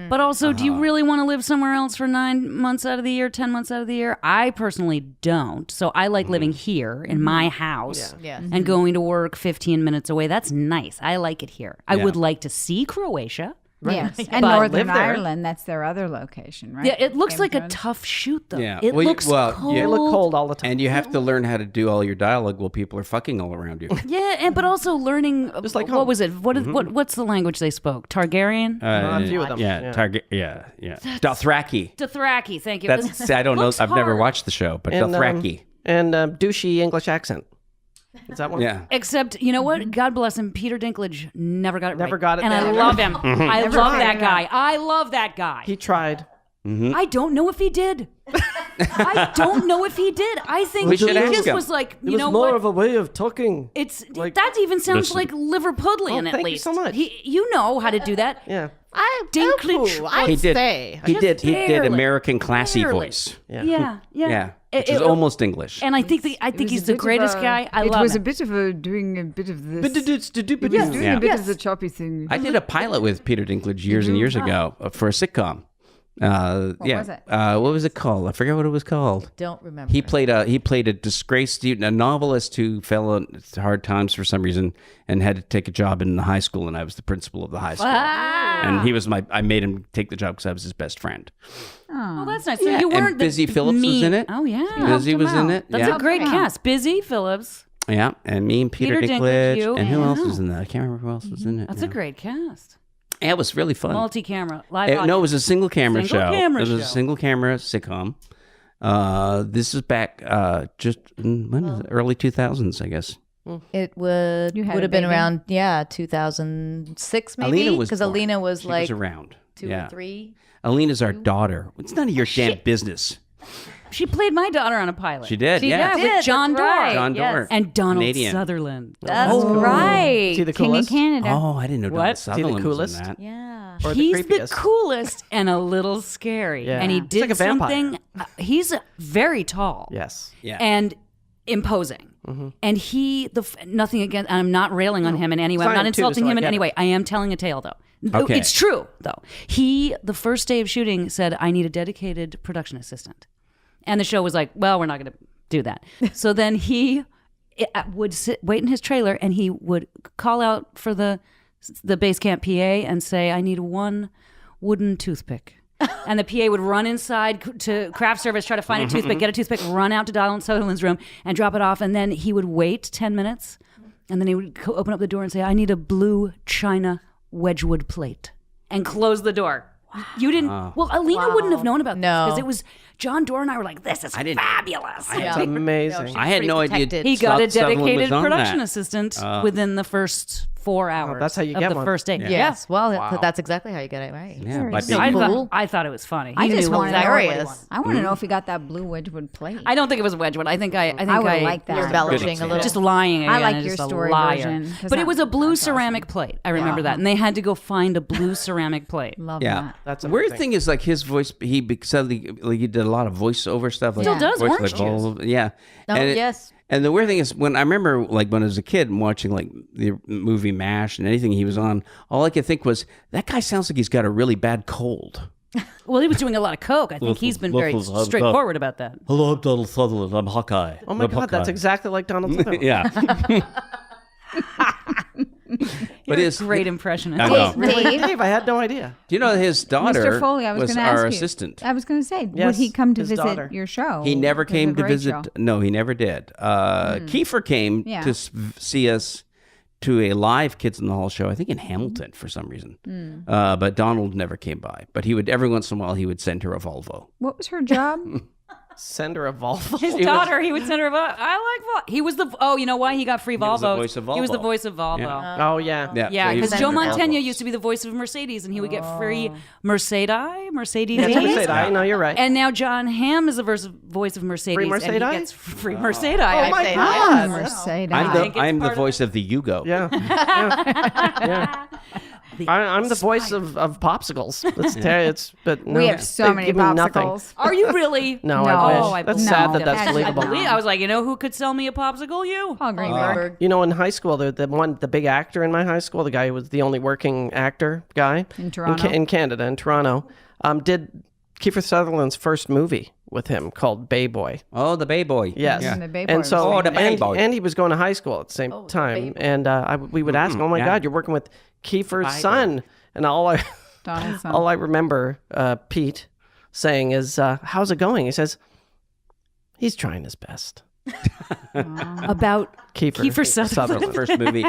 But also, do you really want to live somewhere else for 9 months out of the year, 10 months out of the year? I personally don't. So I like living here in my house Yeah. and going to work 15 minutes away. That's nice. I like it here. I would like to see Croatia. Yes, and But Northern live there. Ireland, that's their other location, right? Yeah, it looks Game like of a Thrones. tough shoot, though. Yeah. It Well, looks cold. They look cold all the time. And you have to learn how to do all your dialogue while people are fucking all around you. Yeah, and but also learning. Just like what home. was it? What's the language they spoke? Targaryen. A few of them. Yeah, Target. Yeah. Dothraki. Dothraki. Thank you. That's I don't know. Looks I've never hard. watched the show, but And, Dothraki. and douchey English accent. Is that one? Yeah. Except, you know what? God bless him. Peter Dinklage never got it Never right. got it And I down. love him. I love that tried. guy. I love that guy. He tried. I don't know if he did. I don't know if he did. I think We he should ask just him. was like, It you was know more what? of a way of talking. It's like- that even sounds Listen. like Liverpudlian at thank you least. so much. You know how to do that. Yeah. Dinklage. He did. He did. He did barely. American classy Barely. voice. Yeah. Yeah. Which is almost English. And I think he's the greatest guy. I love him. bit of doing a bit of this. Yeah. a bit of the choppy thing. I did a pilot with Peter Dinklage years and years ago for a sitcom. was it? What was it called? I forget what it was called. Don't remember. He played a disgraced student, a novelist who fell on hard times for some reason and had to take a job in the high school, and I was the principal of the high school. And he was I made him take the job because I was his best friend. Oh, that's nice. So Yeah, you weren't and Busy the Phillips was mean- in it. Oh yeah, Busy was in it. That's yeah. a great cast. Busy Phillips. Yeah, and me and Peter Peter Dinklage, Dinklage, you, and who and else who? was in that? I can't remember who else was in it. That's now. a great cast. Yeah, it was really fun. Multi-camera live. No, it audience. was a single camera Single show. camera It was a show. single camera sitcom. This is back just when was it? Early 2000s, I guess. It would You had would a have been baby? around 2006 maybe Alina was because born. Alina was She like was around. 2 yeah. or 3. Alina's our daughter. It's none of your damn business. She played my daughter on a pilot. She did, She yeah. did, with John that's Doerr. right, John yes. Doerr. And Donald Canadian. Sutherland. That's Oh, right. Is he the King of coolest? Canada. Oh, I didn't know What? Donald Is he the Sutherland was coolest? in that. Yeah. Or He's the creepiest? coolest and a little scary. Yeah. And he He's did like a vampire. something. He's very tall. Yes. Yeah. And imposing. And nothing against, I'm not railing on him in any way. I'm Fine, not too, insulting so I him in get any it. way. I am telling a tale, though. Okay. It's true, though. The first day of shooting, said, I need a dedicated production assistant. And the show was like, well, we're not going to do that. So then he would wait in his trailer, and he would call out for the base camp PA and say, I need one wooden toothpick. And the PA would run inside to craft service, try to find a toothpick, get a toothpick, run out to Donald Sutherland's room and drop it off. And then he would wait 10 minutes. And then he would open up the door and say, I need a blue china Wedgwood plate. And close the door. You didn't. Well, Alina wouldn't have known about this No. because it was John Doerr and I were like, this is fabulous. It's amazing. I had no idea. protected. He got a Sutherland was dedicated on production that. assistant within the first 4 hours that's how you of get the one. first day. Yes. Well, that's exactly how you get it right. Yeah, by So being- cool. I thought it was funny. I He just knew wanted to know exactly what he hilarious. wanted. I want to know if he got that blue Wedgwood plate. I don't think it was Wedgwood. I think I would've liked that. You're embellishing a little. Just lying. I Again, like and your just a story liar. version, 'cause But it was a blue that's awesome. ceramic plate. I remember that, and they had to go find a blue ceramic plate. Love Yeah, that. That's the weird amazing. thing is like his voice. He did a lot of voiceover stuff. Like Still does, voice, Orange like, yeah. Oh, And yes. And the weird thing is, when I remember, like when I was a kid and watching like the movie MASH and anything he was on, all I could think was that guy sounds like he's got a really bad cold. Well, he was doing a lot of coke. I think he's been very straightforward about that. Hello, I'm Donald Sutherland. I'm Hawkeye. Oh my God, that's exactly like Donald Sutherland. Yeah. But You're his a great impressionist. I know. Dave, Dave, I had no idea. Do you know his daughter Mr. Foley, I was going to ask our you. assistant? I was going to say, would Yes, he come to his visit daughter. your show? He never It was came a to great visit. show. No, he never did. Kiefer came Yeah. to see us to a live Kids in the Hall show, I think in Hamilton for some reason. But Donald never came by. But he would, every once in a while, he would send her a Volvo. What was her job? Send her a Volvo. His daughter, he would send her. I like Volvo. He was the. Oh, you know why he got free Volvo? was the voice of He was the Volvo. voice of Volvo. Yeah. Oh, yeah. Yeah, so he because would Joe send her Mantegna Volvos. used to be the voice of Mercedes, and he would get free Mercedes. That's what I said. I know you're right. And now John Hamm is the voice of Mercedes, Free and he Mercedes? gets free Mercedes. Oh, my say. God. Mercedes. I'm the part of voice of the Yugo. Yeah. Yeah. I'm the voice of popsicles. But no, We have so they many give me nothing. popsicles. Are you really? No, No. I wish. Oh, I That's believe sad no. that that's I believable. believe. I was like, you know who could sell me a popsicle? You. Paul Greenberg. You know, in high school, the big actor in my high school, the guy who was the only working actor guy In Toronto? in Canada, in Toronto, did Kiefer Sutherland's first movie with him called Bay Boy. Oh, the Bay Boy. Yes, Yeah. The Bay Boy and was so Oh, the Bay Boy. and he was going to high school at the same time, and we would ask him, "Oh my yeah. God, you're working with Kiefer's Bay son," and all I Donaldson. All I remember Pete saying is, how's it going? He says, he's trying his best. About Kiefer Sutherland. First movie.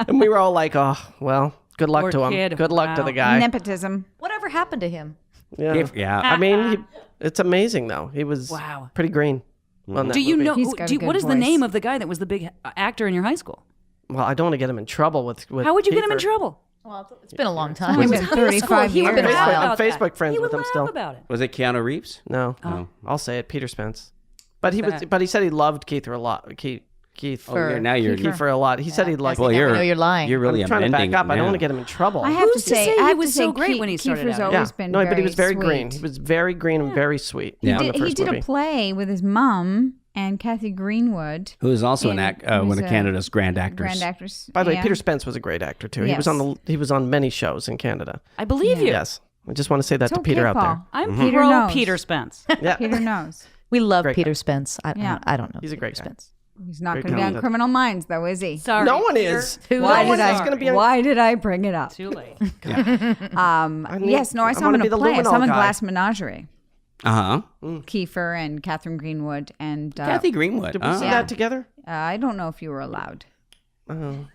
And we were all like, oh, well, good luck Poor to him. kid. Good luck to Wow. the guy. Nepotism. Whatever happened to him? Yeah. Yeah. I mean, it's amazing, though. He was pretty green. On that Do you movie. know? He's got a good What is the voice. name of the guy that was the big actor in your high school? Well, I don't want to get him in trouble with How would you get him in Kiefer. trouble? Well, it's been a long It's time. only been 35 He would years. laugh I'm about that. Facebook friends He with would him laugh still. about it. Was it Keanu Reeves? No, I'll say it. Peter Spence. But he said he loved Kiefer a lot. Keith. Oh, yeah, now you're. Kiefer a lot. He said he liked. Well, I know you're lying. You're really I'm trying to back amending up. I don't now. want to get him in trouble. I have Who's to to say, say I he have was to say so great when he started Kiefer's out? always been no, but he was very sweet. green. He was very green and very sweet. Yeah. on the first He did movie. a play with his mom and Kathy Greenwood. Who is also in- one who's of a Canada's grand actors. Grand actress. By the way, yeah. Peter Spence was a great actor too. Yes. He was on many shows in Canada. I believe you. Yes, I just want to say that It's to okay, Peter out there. Paul. I'm Peter pro knows. Peter Spence. Yeah, Peter knows. We love Great Peter guy. Spence. Yeah. I don't know. He's a great Peter guy. Spence. He's not Very going to be on talented. Criminal Minds, though, is he? Sorry. no one Peter. is. Why No one did is I? going to be on. Why did I bring it up? Too late. Yes, no, I saw him wanna in be a the play. I luminol saw him in guy. Glass Menagerie. Kiefer and Catherine Greenwood and Kathy Greenwood. Did we see Yeah. that together? I don't know if you were allowed. Oh,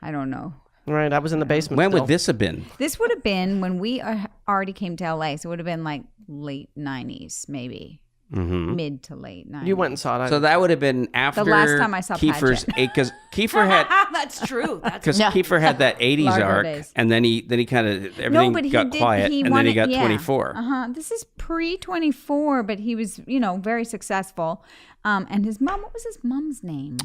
I don't know. right. I was in the basement. When still. would this have been? This would have been when we already came to LA, so it would have been like late 90s, maybe. Mid to late 90s. You went and saw it. So that would have been after last time I saw Kiefer's because Kiefer had That's true. That's because Kiefer had that 80s Largo arc, days. and then he kind of No, everything but he got did. quiet, and then he got 24. This is pre 24, but he was, very successful. And his mom, what was his mom's name?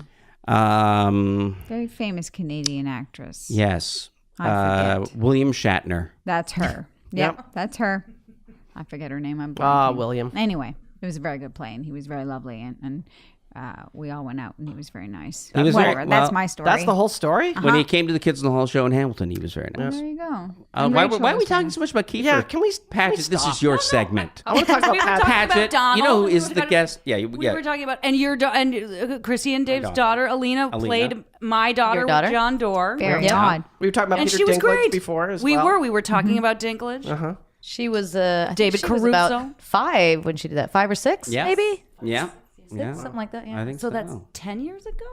Very famous Canadian actress. Yes, I forget. William Shatner. That's her. Yep, that's her. I forget her name. I'm Ah, blanking. William. Anyway, it was a very good play, and he was very lovely, and we all went out, and he was very nice. He was Whatever. very- That's well, my story. That's the whole story. When he came to the Kids in the Hall show in Hamilton, he was very nice. There you go. Why are we was talking so much about Kiefer? Yeah, can we Paget, this stop? is your segment. I want to talk about We were Pat. talking about Paget, Donald. you know who We is were the talking- guest? Yeah, We were talking about, and Chrissy and Dave's daughter. daughter, Alina, played my daughter, Your daughter? with John Doerr. Very Yeah. odd. We were talking about And Peter she was Dinklage great. before as we well. were. We were talking about Dinklage. She was I think David she was about Caruso? 5 when she did that. 5 or 6, Yeah. maybe. Yeah. Something like that. Yeah. I think So so. that's 10 years ago?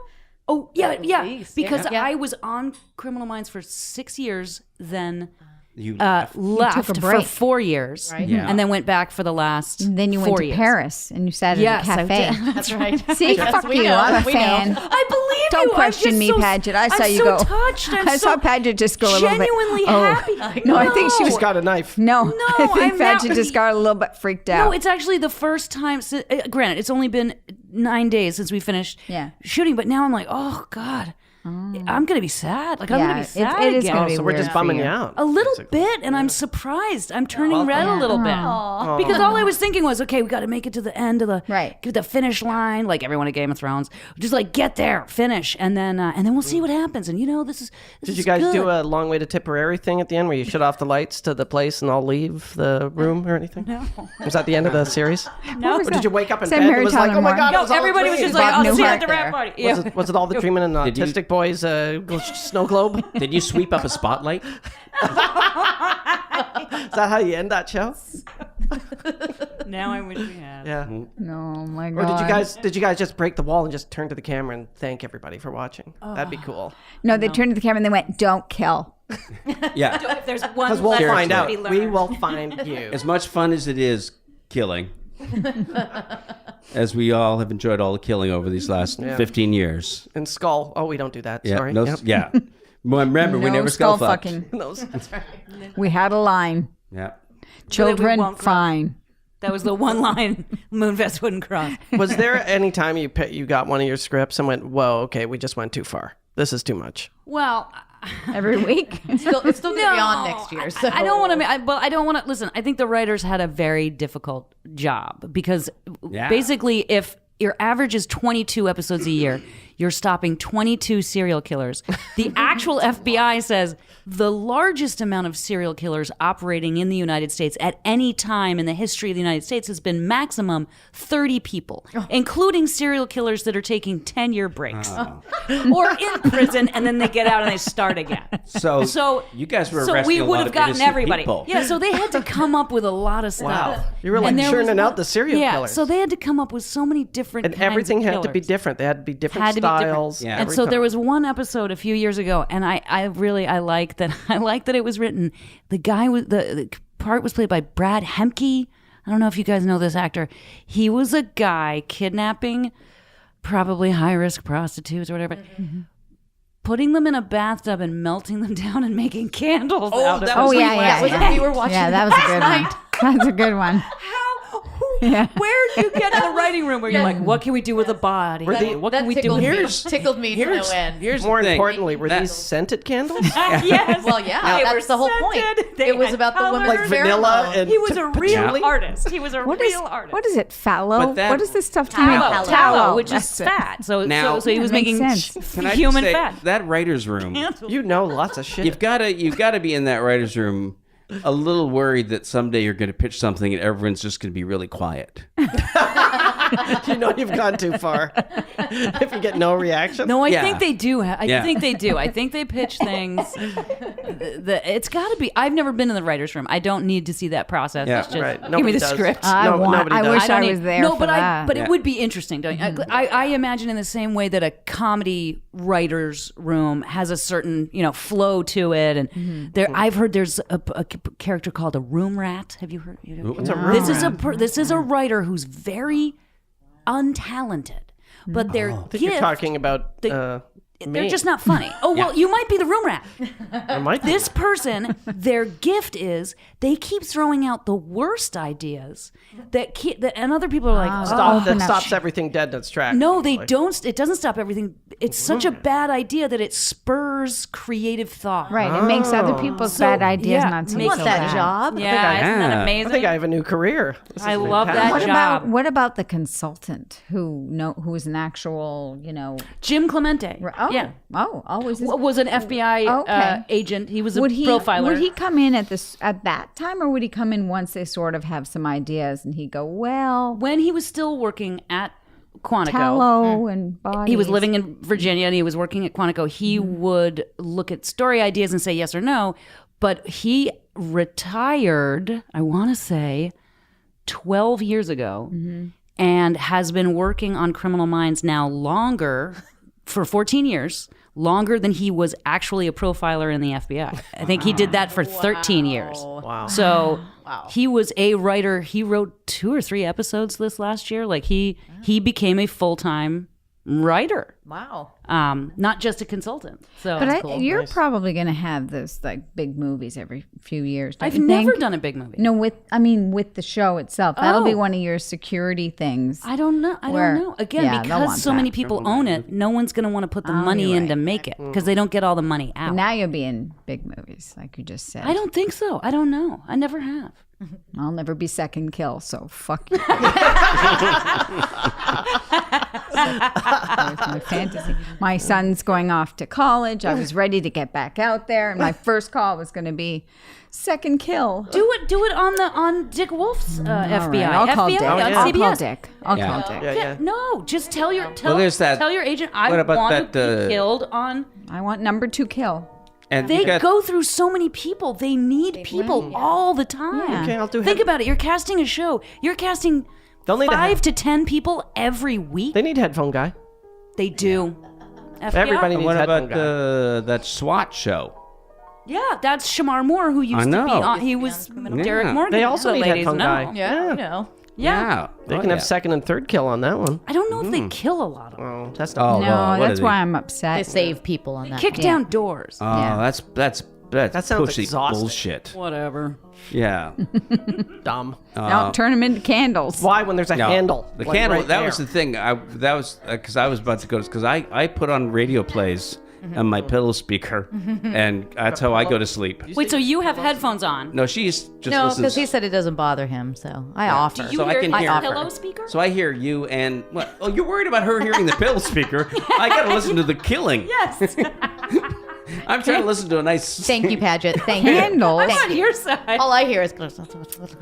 Oh, yeah. least, Because yeah. I was on Criminal Minds for 6 years, then You left took a for break. 4 years, Yeah. and then went back for the last And then you went 4 to years. Paris, and you sat at Yes, a I cafe. did. That's right. See, fuck we you. know. I'm a We know. fan. I believe Don't you. question me, Paget. I saw I'm you so go. touched. I'm I saw Paget just go a little bit. genuinely Oh. happy. No, I think she was. She's got a knife. No, I think I'm not- Paget just got a little bit freaked out. No, it's actually the first time. Granted, it's only been 9 days since we finished shooting, but now I'm like, oh God, I'm gonna be sad. Like I'm gonna be sad it is again. gonna Oh, be so we're weird just for bumming you. you out. A little bit, and I'm surprised. I'm turning red a little bit because all I was thinking was, okay, we got to make it to the end of the finish line, like everyone at Game of Thrones. Just like get there, finish, and then we'll see what happens. And this is. Did you guys do a long way to Tipperary thing at the end where you shut off the lights to the place and all leave the room or anything? No. Was that the end of the series? No. Or did you wake up in Said bed Mary and was like, Tyler oh my Moore. God, it No, was all everybody was dream? just like, Bob I'll see you Newhart at the rap there. party. Yeah. Was it all the dreaming in Did you- Autistic Boys snow globe? Did you sweep up a spotlight? Is that how you end that show? Now I wish we had. Yeah. Oh my Or god. did you guys just break the wall and just turn to the camera and thank everybody for watching? That'd be cool. No, they turned to the camera and they went, "Don't kill." Yeah. If there's one Because we'll lesson find to out. be We learned. will find you. As much fun as it is killing, as we all have enjoyed all the killing over these last 15 years. And Skull. Oh, we don't do that. Yeah. Sorry. No, Yep. yeah. Well, remember, we No never skull skull fucked. fucking. Those- We had a line. Yeah. Children, won't cross. fine. That was the one line Moonfest wouldn't cross. Was there any time you got one of your scripts and went, whoa, okay, we just went too far. This is too much. Well, Every week. It's still going to be on next year. So. I don't want to. I don't want to. Listen, I think the writers had a very difficult job because Yeah. basically, if your average is 22 episodes a year, you're stopping 22 serial killers. The actual FBI says the largest amount of serial killers operating in the United States at any time in the history of the United States has been maximum 30 people, including serial killers that are taking 10-year breaks or in prison, and then they get out and they start again. So you guys were arresting we a would lot have of gotten innocent everybody. people. Yeah, so they had to come up with a lot of stuff. Wow. You were like churning out the serial killers. So they had to come up with so many different and kinds everything of had to be killers. different. They had to be different Had to be different. styles. Yeah. And so there was one episode a few years ago, and I like that it was written. The guy was the part was played by Brad Hemke. I don't know if you guys know this actor. He was a guy kidnapping probably high risk prostitutes or whatever. Mm-hmm. Putting them in a bathtub and melting them down and making candles out of them. Oh, yeah. We were watching. Yeah, that was a good one. That's a good one. Where do you get in the writing room where you're like, what can we do with a body? What can we do with tickled me to no end. Here's more the thing. importantly, were these scented candles? Yes. Well, yeah, that's the whole point. It was about the woman Like vanilla and He was a real patchouli? artist. He was a real artist. What is it? Fallow? But that- What is this stuff to make? Tallow, which is That's it. fat. So Now- so he was That makes making sense. Can I human say, fat. that writer's room, You know lots of shit. you've got to be in that writer's room a little worried that someday you're going to pitch something and everyone's just going to be really quiet. You know you've gone too far. If you get no reaction. No, I Yeah. think they do. I Yeah. think they do. I think they pitch things. It's got to be. I've never been in the writer's room. I don't need to see that process. Yeah. It's just Right. give me Nobody the does. script. I nobody does. wish don't I need- was there No, for but that. it would be interesting. Don't you? I imagine in the same way that a comedy writer's room has a certain flow to it, and I've heard there's a character called a room rat. Have you heard? What's a room This is a writer who's very untalented, but their I think gift. you're talking about They're me. just not funny. Oh, well, you might be the room rat. I might be. This person, their gift is they keep throwing out the worst ideas and other people are like, that stops everything dead in its tracks. no, they don't. It doesn't stop everything. It's such a bad idea that it spurs creative thought. Right. It makes other people's bad ideas not seem You want so that bad. job? Yeah, isn't that Yeah. amazing? I think I have a new career. This I is love fantastic. that job. What about the consultant who is an actual, Jim Clemente. Oh, Yeah. oh, always is. Was an FBI Okay. agent. He was a Would he profiler. Would he come in at that time, or would he come in once they sort of have some ideas and he'd go, well, when he was still working at Quantico. tallow and bodies. He was living in Virginia and he was working at Quantico. He would look at story ideas and say yes or no, but he retired, I want to say, 12 years ago and has been working on Criminal Minds now longer, for 14 years, longer than he was actually a profiler in the FBI. I think he did that for 13 years. Wow. So he was a writer. He wrote 2 or 3 episodes this last year. Like he became a full-time writer. Wow. Not just a consultant. So But you're probably going to have those like big movies every few years. Don't I've you never think? done a big movie. No, with the show itself. That'll be Oh. one of your security things. I don't know. I Where- don't know. Again, yeah, they'll want because so many that. people own it, no one's going to want to put the money you're in right. to make it because they don't get all the money out. Now you'll be in big movies, like you just said. I don't think so. I don't know. I never have. I'll never be second kill, so fuck you. That was my fantasy. My son's going off to college. I was ready to get back out there, and my first call was going to be second kill. Do it on Dick Wolf's FBI. I'll call FBI Dick. on I'll CBS. call Dick. I'll Yeah. call Dick. Yeah. No, just tell your there's that- tell your agent I what about want that, to be killed on. I want number 2 kill. And They you got, go through so many people. They need people all the time. Yeah. Okay, I'll do Think head- about it. You're casting a show. You're casting They'll need a 5 to 10 people every week. They need headphone guy. They do. FBI? Everybody needs what headphone about guy. that SWAT show? Yeah, that's Shamar Moore who used to be know. on. He was Derek Morgan. They also the need ladies headphone know. guy. Yeah, you know. Yeah. They Oh, can have yeah. second and third kill on that one. I don't know if they kill a lot of them. Oh, that's not. Oh, No, well, what that's are why they? I'm upset. They save people on that. Kick down doors. Oh, Yeah. that's That sounds pushy exhausting. bullshit. Whatever. Yeah. Dumb. Don't turn them into candles. Why when there's a No, handle? The like, candle. right that there? was the thing. That was because I was about to go because I put on radio plays on my pillow speaker, and that's how I go to sleep. Wait, so you have headphones on? No, she's just No, listens. because he said it doesn't bother him, so I offer. Do you So I hear can the hear- pillow speaker? So I hear you and what? Oh, you're worried about her hearing the pillow speaker? I gotta listen to the killing. Yes. I'm trying to listen to a nice. Thank you, Paget. Thank you. Candles. I'm on your side. All I hear is.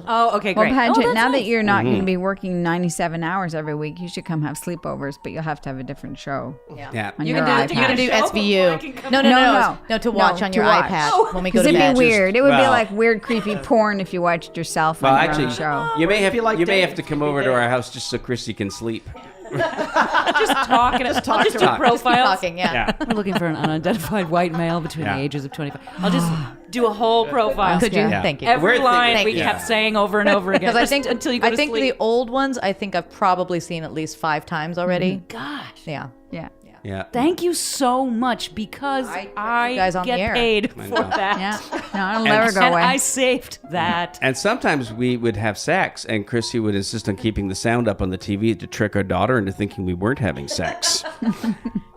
Oh, okay, Well, great. Paget, that's now that nice. you're not going to be working 97 hours every week, you should come have sleepovers, but you'll have to have a different show. Yeah. On You your can do, iPad. you're gonna do Show before I SVU. can come No, to watch No, on to your watch. iPad when we go Because to it'd bed. be weird. It would be well- like weird, creepy porn if you watched yourself Well, on your actually, own show. you may have you like you may Dave, have to come over to our house just so Chrissy can sleep. Just talking. I'll just do talk. profiles. Talking, yeah. We're looking for an unidentified white male between Yeah. the ages of 25. I'll just do a whole profile. Could you? Yeah. Thank you. Every We're line thinking- we Yeah. kept saying over and over again. Because I think until you go I to think sleep. the old ones, I think I've probably seen at least 5 times already. Gosh. Yeah. Yeah. Yeah. Thank you so much because I you guys on get the air. paid I for know. that. Yeah. No, it'll never go And away. I saved that. And sometimes we would have sex, and Chrissy would insist on keeping the sound up on the TV to trick our daughter into thinking we weren't having sex.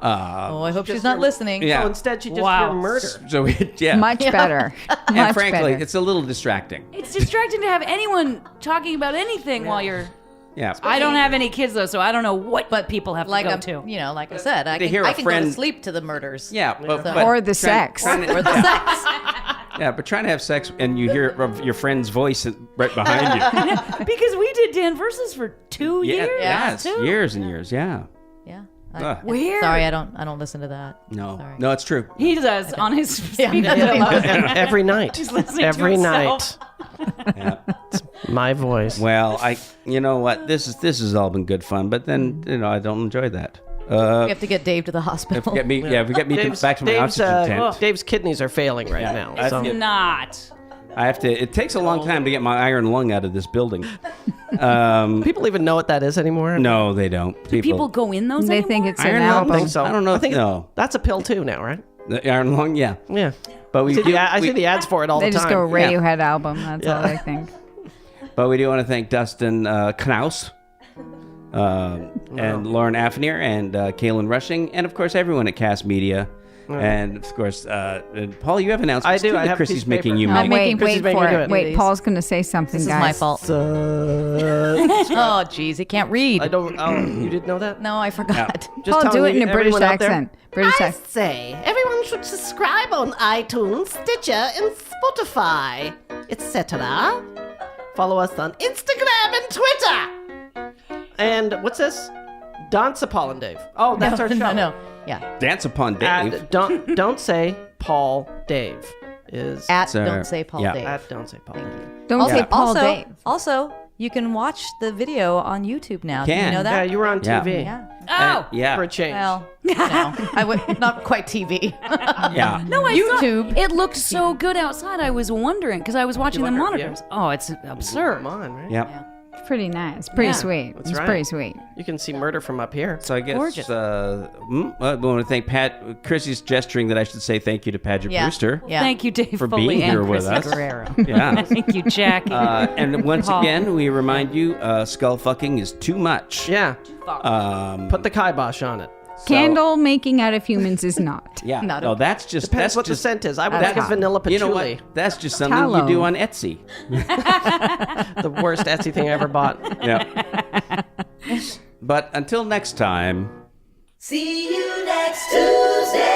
Oh, I hope she's not listening. Yeah. So instead, you just Wow. hear murder. So yeah. Much better. and Much frankly, better. it's a little distracting. It's distracting to have anyone talking about anything while you're. Yeah. I don't have any kids though, so I don't know what people have Like to go I'm, to. you know, like I said, I To hear can a go to friend- sleep to the murders. Yeah, but Or the sex. Trying to, Or the sex. yeah, but trying to have sex and you hear of your friend's voice right behind you. Because we did Dan Versus for 2 Yeah, years. yes, too. years and years. Yeah. Yeah. Ugh. Weird. Sorry, I don't listen to that. No, Sorry. no, it's true. He does on his speaker. Every night. listening to Every himself. night. Yeah. My voice. Well, you know what? This has all been good fun, but then I don't enjoy that. We have to get Dave to the hospital. If we get me, if we get me back to my Dave's, oxygen tent. Dave's kidneys are failing right now. I- So. Not. I have to. It takes a long time to get my iron lung out of this building. People even know what that is anymore? No, they don't. People go in those They anymore? think it's an Iron I lung? don't album. think so. I don't know. I think No. that's a pill too now, right? The iron lung, yeah. Yeah. But we See do. I see the ads for it all They the just time. go Radiohead album. That's all Yeah. they think. But we do want to thank Dustin Knaus, and Lauren Affinier, and Kaylin Rushing, and of course everyone at Cast Media. And of course, and Paul, you have announcements I do. too I that have a Chrissy's piece of making paper. you I'm make. making Wait Chrissy's for making it. it. Wait, Paul's going to say something, This is guys. my fault. Oh, jeez, he can't read. I don't. Oh, you didn't know that? No, I forgot. Just Paul, do telling it in you, a British everyone out there. accent. British I accent. say, everyone should subscribe on iTunes, Stitcher, and Spotify, etc. Follow us on Instagram and Twitter. and what's this? Dance Paul and Dave. Oh, that's our show. No. Yeah. Dance Upon Dave. Don't say Paul Dave is At Sir. Don't Say Paul Yeah. Dave. at Don't Say Paul. Don't say Paul Dave. Also, you can watch the video on YouTube now. Did Can. you know Yeah, that? you were on Yeah. TV Yeah. Oh. Yeah. for a change. Well, no, I would not quite TV. Yeah. No, I YouTube. thought it looked so good outside. I was wondering because I was watching the like our- monitors. Oh, it's absurd. Come on, right? Yep. It's pretty nice. Pretty Yeah. sweet. That's It's right. pretty sweet. You can see murder from up here. So I guess Gorgeous. we want to thank Pat. Chrissy's gesturing that I should say thank you to Paget Yeah. Brewster. Yeah. Thank you, Dave For Foley being and here with Chrissy us. Guerrero. Yeah. Thank you, Jackie. And once Paul. again, we remind you, skull fucking is too much. Yeah. Um, Put the kibosh on it. Candle making out of humans is not. Yeah. Not No, a- that's just Depends that's what just the scent is. I would That's like a vanilla patchouli. you know what? That's just something you Tallow. do on Etsy. The worst Etsy thing I ever bought. Yeah. But until next time. See you next Tuesday.